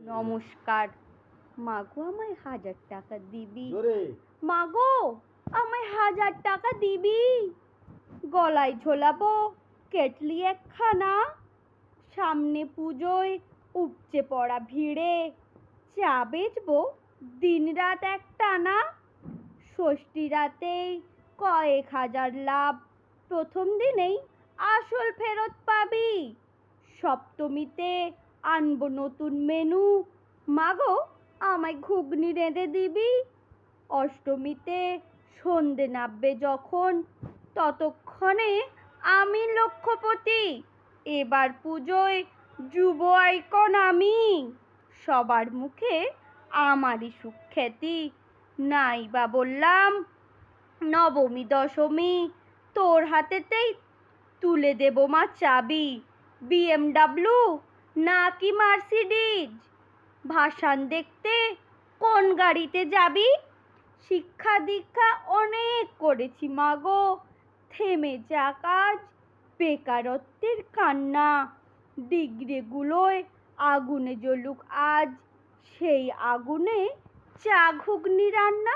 নমস্কার। মাগো আমায় 1000 টাকা দিবি? মাগো আমায় 1000 টাকা দিবি? গলায় ঝোলাবো কেটলি একখানা, সামনে পুজোয় উপচে পড়া ভিড়ে চা বেচবো দিনরাত একটানা। ষষ্ঠী রাতেই কয়েক হাজার লাভ, প্রথম দিনেই আসল ফেরত পাবি। সপ্তমীতে আনবো নতুন মেনু, মাগো আমায় ঘুগনি রেঁধে দিবি। অষ্টমীতে সন্ধে নামবে যখন, ততক্ষণে আমি লক্ষপতি। এবার পুজোয় যুব আইকন আমি, সবার মুখে আমারই সুখ্যাতি। নাই বা বললাম নবমী দশমী, তোর হাতেতেই তুলে দেব মা চাবি। BMW নাকি মার্সিডিজ, ভাসান দেখতে কোন গাড়িতে যাবি? শিক্ষা দীক্ষা অনেক করেছি মাগো, থেমে যা কাজ, বেকারত্বের কান্না। ডিগ্রিগুলোয় আগুনে জ্বলুক আজ, সেই আগুনে চা ঘুগনি রান্না।